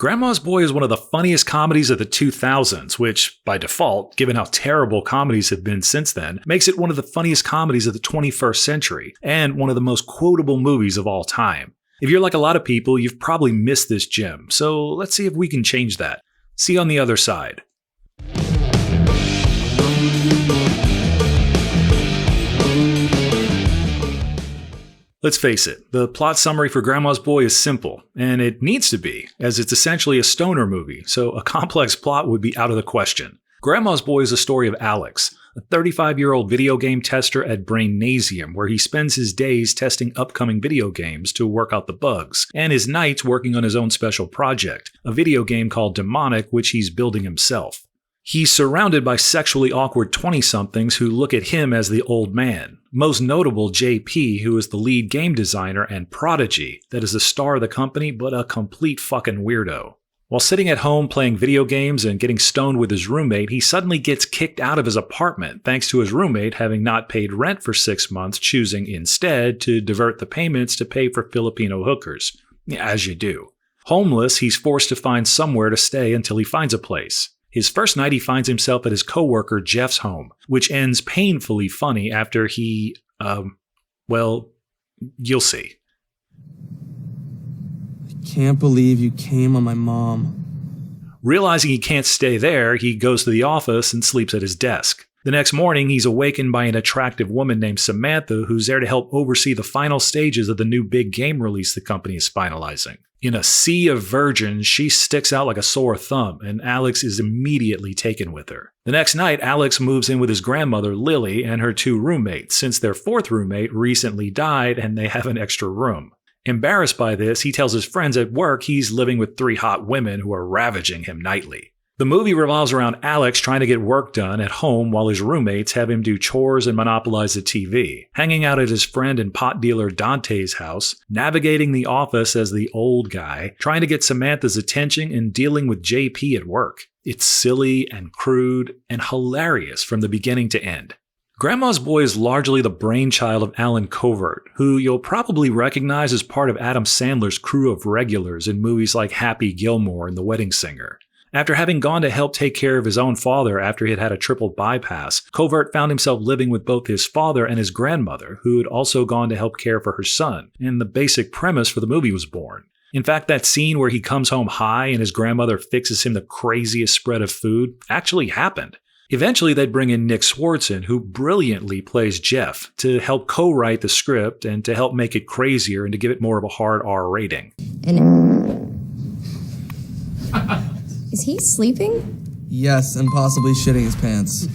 Grandma's Boy is one of the funniest comedies of the 2000s, which, by default, given how terrible comedies have been since then, makes it one of the funniest comedies of the 21st century, and one of the most quotable movies of all time. If you're like a lot of people, you've probably missed this gem, so let's see if we can change that. See you on the other side. Let's face it, the plot summary for Grandma's Boy is simple, and it needs to be, as it's essentially a stoner movie, so a complex plot would be out of the question. Grandma's Boy is a story of Alex, a 35-year-old video game tester at Brainasium, where he spends his days testing upcoming video games to work out the bugs, and his nights working on his own special project, a video game called Demonic, which he's building himself. He's surrounded by sexually awkward 20-somethings who look at him as the old man. Most notable JP, who is the lead game designer, and Prodigy, that is the star of the company but a complete fucking weirdo. While sitting at home playing video games and getting stoned with his roommate, he suddenly gets kicked out of his apartment thanks to his roommate having not paid rent for 6 months, choosing instead to divert the payments to pay for Filipino hookers. As you do. Homeless, he's forced to find somewhere to stay until he finds a place. His first night he finds himself at his coworker Jeff's home, which ends painfully funny after he, well, you'll see. I can't believe you came on my mom. Realizing he can't stay there, he goes to the office and sleeps at his desk. The next morning, he's awakened by an attractive woman named Samantha who's there to help oversee the final stages of the new big game release the company is finalizing. In a sea of virgins, she sticks out like a sore thumb, and Alex is immediately taken with her. The next night, Alex moves in with his grandmother, Lily, and her 2 roommates, since their 4th roommate recently died and they have an extra room. Embarrassed by this, he tells his friends at work he's living with 3 hot women who are ravaging him nightly. The movie revolves around Alex trying to get work done at home while his roommates have him do chores and monopolize the TV, hanging out at his friend and pot dealer Dante's house, navigating the office as the old guy, trying to get Samantha's attention, and dealing with JP at work. It's silly and crude and hilarious from the beginning to end. Grandma's Boy is largely the brainchild of Allen Covert, who you'll probably recognize as part of Adam Sandler's crew of regulars in movies like Happy Gilmore and The Wedding Singer. After having gone to help take care of his own father after he had had a triple bypass, Covert found himself living with both his father and his grandmother, who had also gone to help care for her son, and the basic premise for the movie was born. In fact, that scene where he comes home high and his grandmother fixes him the craziest spread of food actually happened. Eventually, they'd bring in Nick Swardson, who brilliantly plays Jeff, to help co-write the script and to help make it crazier and to give it more of a hard R rating. Is he sleeping? Yes, and possibly shitting his pants.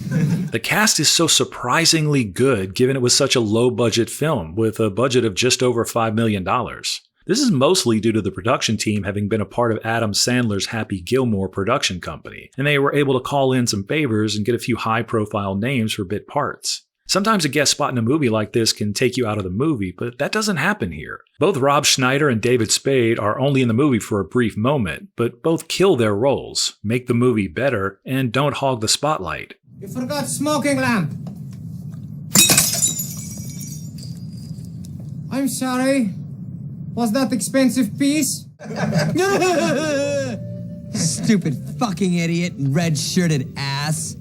The cast is so surprisingly good given it was such a low-budget film, with a budget of just over $5 million. This is mostly due to the production team having been a part of Adam Sandler's Happy Gilmore production company, and they were able to call in some favors and get a few high-profile names for bit parts. Sometimes a guest spot in a movie like this can take you out of the movie, but that doesn't happen here. Both Rob Schneider and David Spade are only in the movie for a brief moment, but both kill their roles, make the movie better, and don't hog the spotlight. You forgot smoking lamp. I'm sorry. Was that expensive piece? Stupid fucking idiot, red-shirted ass.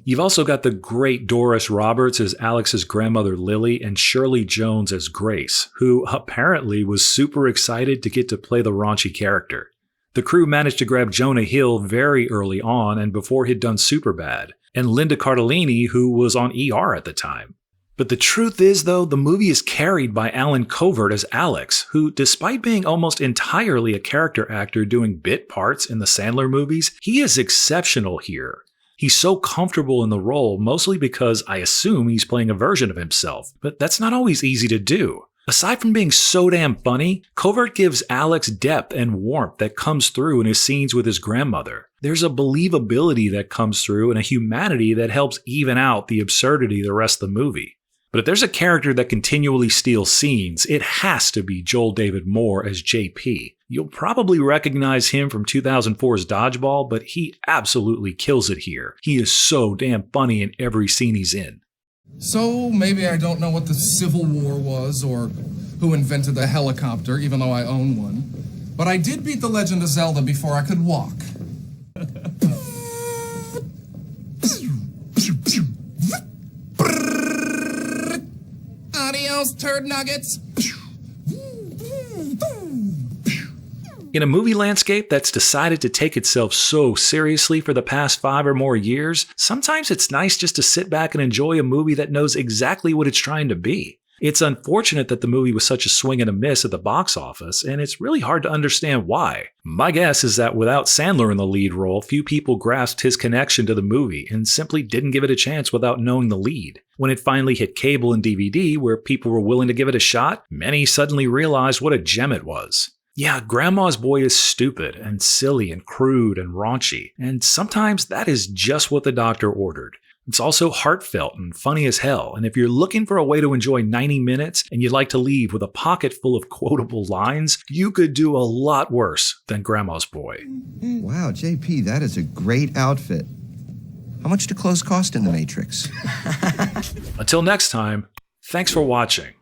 You've also got the great Doris Roberts as Alex's grandmother Lily and Shirley Jones as Grace, who apparently was super excited to get to play the raunchy character. The crew managed to grab Jonah Hill very early on and before he'd done Superbad, and Linda Cardellini, who was on ER at the time. But the truth is, though, the movie is carried by Allen Covert as Alex, who, despite being almost entirely a character actor doing bit parts in the Sandler movies, he is exceptional here. He's so comfortable in the role, mostly because I assume he's playing a version of himself, but that's not always easy to do. Aside from being so damn funny, Covert gives Alex depth and warmth that comes through in his scenes with his grandmother. There's a believability that comes through and a humanity that helps even out the absurdity of the rest of the movie. But if there's a character that continually steals scenes, it has to be Joel David Moore as JP. You'll probably recognize him from 2004's Dodgeball, but he absolutely kills it here. He is so damn funny in every scene he's in. So maybe I don't know what the Civil War was or who invented the helicopter, even though I own one. But I did beat The Legend of Zelda before I could walk. Adios, turd nuggets. In a movie landscape that's decided to take itself so seriously for the past 5 or more years, sometimes it's nice just to sit back and enjoy a movie that knows exactly what it's trying to be. It's unfortunate that the movie was such a swing and a miss at the box office, and it's really hard to understand why. My guess is that without Sandler in the lead role, few people grasped his connection to the movie and simply didn't give it a chance without knowing the lead. When it finally hit cable and DVD, where people were willing to give it a shot, many suddenly realized what a gem it was. Yeah, Grandma's Boy is stupid and silly and crude and raunchy, and sometimes that is just what the doctor ordered. It's also heartfelt and funny as hell, and if you're looking for a way to enjoy 90 minutes and you'd like to leave with a pocket full of quotable lines, you could do a lot worse than Grandma's Boy. Wow, JP, that is a great outfit. How much do clothes cost in The Matrix? Until next time, thanks for watching.